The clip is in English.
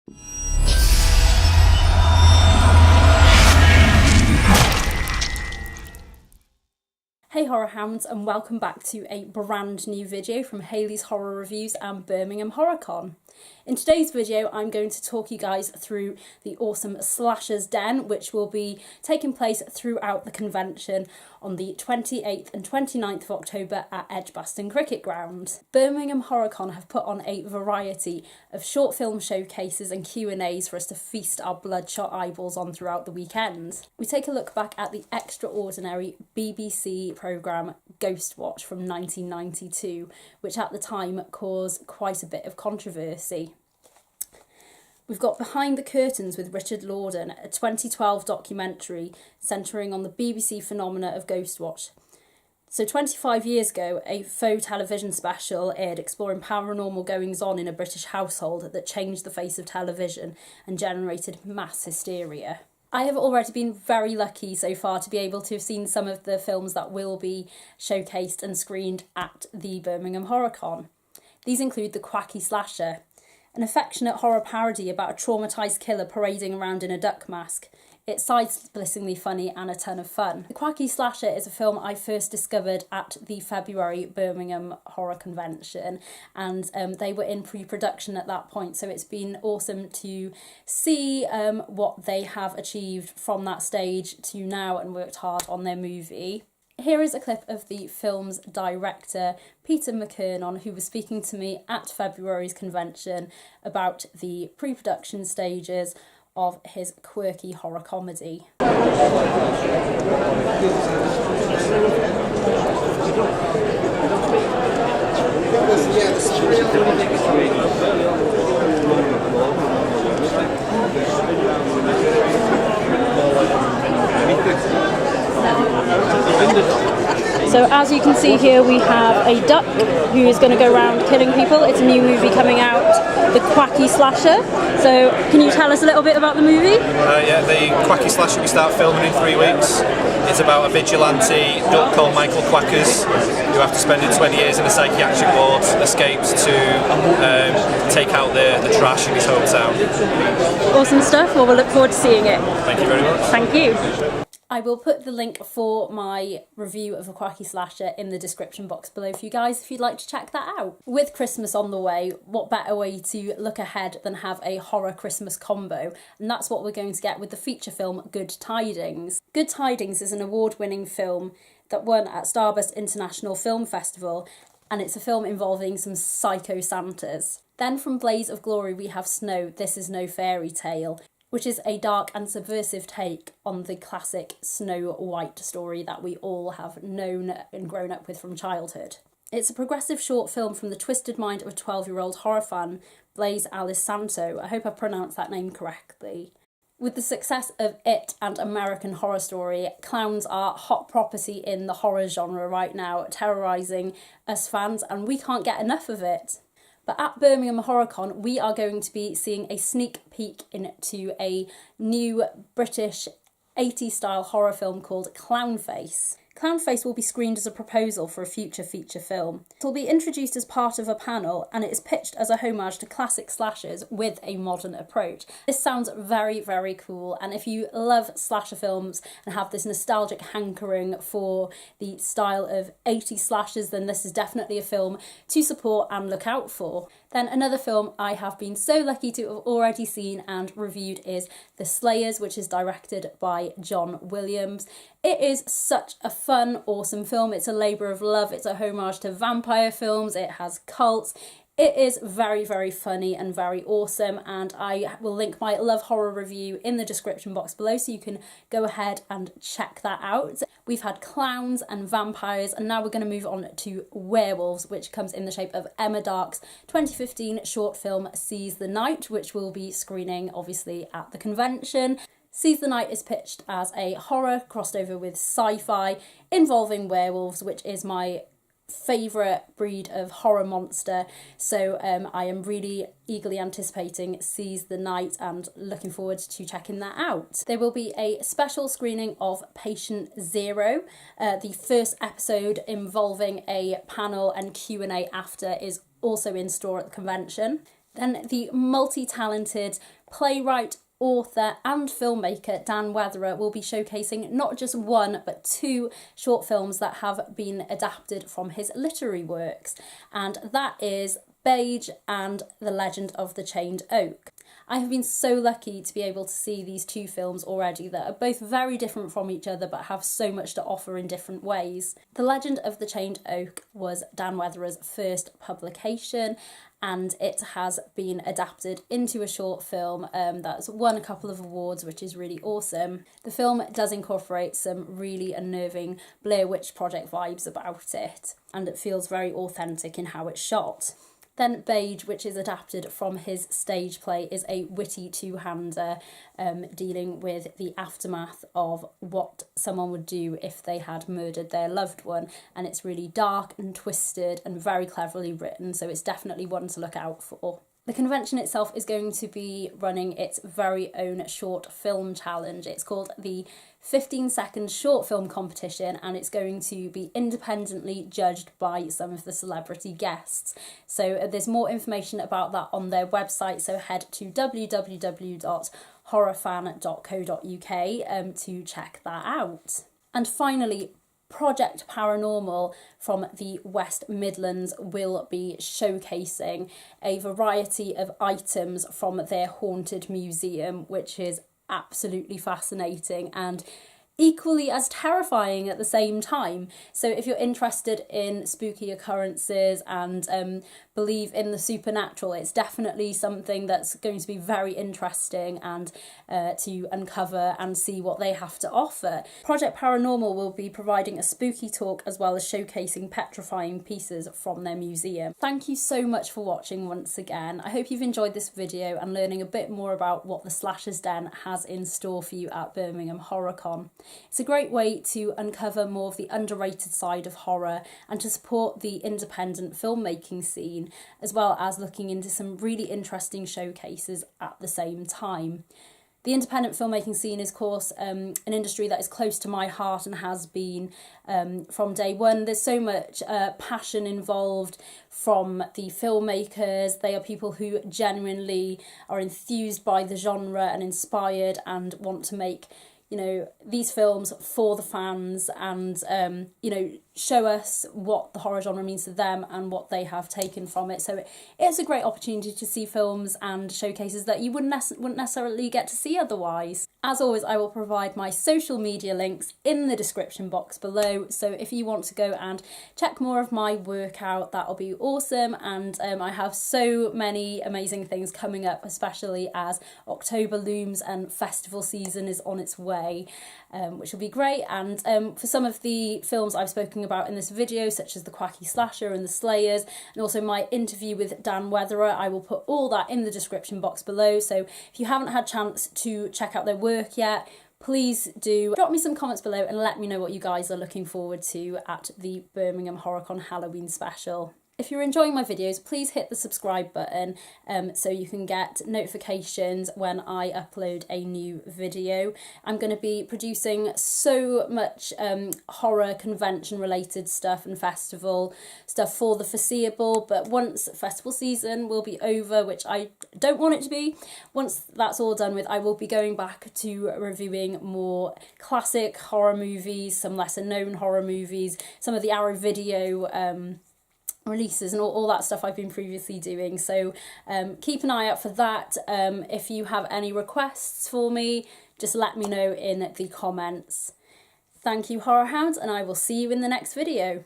Hey Horror Hounds, and welcome back to a brand new video from Hayley's Horror Reviews and Birmingham Horror Con. In today's video, I'm going to talk you guys through the awesome Slashers Den, which will be taking place throughout the convention on the 28th and 29th of October at Edgbaston Cricket Ground. Birmingham Horror Con have put on a variety of short film showcases and Q&As for us to feast our bloodshot eyeballs on throughout the weekend. We take a look back at the extraordinary BBC programme Ghost Watch from 1992, which at the time caused quite a bit of controversy. We've got Behind the Curtains with Richard Lawden, a 2012 documentary centering on the BBC phenomena of Ghost Watch. So 25 years ago, a faux television special aired exploring paranormal goings-on in a British household that changed the face of television and generated mass hysteria. I have already been very lucky so far to be able to have seen some of the films that will be showcased and screened at the Birmingham Horror Con. These include The Quacky Slasher, an affectionate horror parody about a traumatised killer parading around in a duck mask. It's side-splittingly funny and a ton of fun. The Quacky Slasher is a film I first discovered at the February Birmingham Horror Convention, and they were in pre-production at that point, so it's been awesome to see what they have achieved from that stage to now and worked hard on their movie. Here is a clip of the film's director, Peter McKernan, who was speaking to me at February's convention about the pre-production stages of his quirky horror comedy. So as you can see here, we have a duck who is going to go around killing people. It's a new movie coming out, The Quacky Slasher. So can you tell us a little bit about the movie? The Quacky Slasher we start filming in 3 weeks. It's about a vigilante duck called Michael Quackers who, after spending 20 years in a psychiatric ward, escapes to take out the trash in his hometown. Awesome stuff. Well, we'll look forward to seeing it. Thank you very much. Thank you. I will put the link for my review of The Quacky Slasher in the description box below for you guys if you'd like to check that out. With Christmas on the way, what better way to look ahead than have a horror Christmas combo? And that's what we're going to get with the feature film Good Tidings. Good Tidings is an award-winning film that won at Starburst International Film Festival, and it's a film involving some psycho Santas. Then from Blaze of Glory we have Snow, This Is No Fairy Tale, which is a dark and subversive take on the classic Snow White story that we all have known and grown up with from childhood. It's a progressive short film from the twisted mind of a 12-year-old horror fan, Blaze Alice Santo. I hope I pronounced that name correctly. With the success of It and American Horror Story, clowns are hot property in the horror genre right now, terrorising us fans, and we can't get enough of it. But at Birmingham Horror Con, we are going to be seeing a sneak peek into a new British 80s style horror film called Clownface. Clownface will be screened as a proposal for a future feature film. It will be introduced as part of a panel, and it is pitched as a homage to classic slashers with a modern approach. This sounds very, very cool, and if you love slasher films and have this nostalgic hankering for the style of 80s slashers, then this is definitely a film to support and look out for. Then another film I have been so lucky to have already seen and reviewed is The Slayers, which is directed by John Williams. It is such a fun, awesome film. It's a labour of love. It's a homage to vampire films. It has cults. It is very, very funny and very awesome, and I will link my Love Horror review in the description box below so you can go ahead and check that out. We've had clowns and vampires, and now we're going to move on to werewolves, which comes in the shape of Emma Dark's 2015 short film Seize the Night, which will be screening obviously at the convention. Seize the Night is pitched as a horror crossed over with sci-fi involving werewolves, which is my favourite breed of horror monster, so I am really eagerly anticipating Seize the Night and looking forward to checking that out. There will be a special screening of Patient Zero. The first episode involving a panel and Q&A after is also in store at the convention. Then the multi-talented playwright, author and filmmaker Dan Weatherer will be showcasing not just one but two short films that have been adapted from his literary works, and that is Beige and The Legend of the Chained Oak. I have been so lucky to be able to see these two films already that are both very different from each other but have so much to offer in different ways. The Legend of the Chained Oak was Dan Weatherer's first publication, and it has been adapted into a short film that's won a couple of awards, which is really awesome. The film does incorporate some really unnerving Blair Witch Project vibes about it, and it feels very authentic in how it's shot. Then Beige, which is adapted from his stage play, is a witty two-hander dealing with the aftermath of what someone would do if they had murdered their loved one. And it's really dark and twisted and very cleverly written, so it's definitely one to look out for. The convention itself is going to be running its very own short film challenge. It's called the 15-second short film competition, and it's going to be independently judged by some of the celebrity guests. So there's more information about that on their website, so head to www.horrorfan.co.uk to check that out. And finally, Project Paranormal from the West Midlands will be showcasing a variety of items from their haunted museum, which is absolutely fascinating and equally as terrifying at the same time. So if you're interested in spooky occurrences and believe in the supernatural, it's definitely something that's going to be very interesting and to uncover and see what they have to offer. Project Paranormal will be providing a spooky talk as well as showcasing petrifying pieces from their museum. Thank you so much for watching once again. I hope you've enjoyed this video and learning a bit more about what the Slashers Den has in store for you at Birmingham Horror Con. It's a great way to uncover more of the underrated side of horror and to support the independent filmmaking scene, as well as looking into some really interesting showcases at the same time. The independent filmmaking scene is, of course, an industry that is close to my heart and has been from day one. There's so much passion involved from the filmmakers. They are people who genuinely are enthused by the genre and inspired and want to make, you know, these films for the fans and, you know, show us what the horror genre means to them and what they have taken from it. So it's a great opportunity to see films and showcases that you wouldn't necessarily get to see otherwise. As always, I will provide my social media links in the description box below, so if you want to go and check more of my work out, that'll be awesome. And I have so many amazing things coming up, especially as October looms and festival season is on its way, which will be great. And for some of the films I've spoken about in this video, such as The Quacky Slasher and The Slayers, and also my interview with Dan Weatherer, I will put all that in the description box below. So if you haven't had a chance to check out their work yet, please do drop me some comments below and let me know what you guys are looking forward to at the Birmingham Horror Con Halloween special. If you're enjoying my videos, please hit the subscribe button so you can get notifications when I upload a new video. I'm going to be producing so much horror convention related stuff and festival stuff for the foreseeable, but once festival season will be over, which I don't want it to be, once that's all done with, I will be going back to reviewing more classic horror movies, some lesser known horror movies, some of the Arrow Video releases and all that stuff I've been previously doing. So keep an eye out for that. If you have any requests for me, just let me know in the comments. Thank you, Horror Hounds, and I will see you in the next video.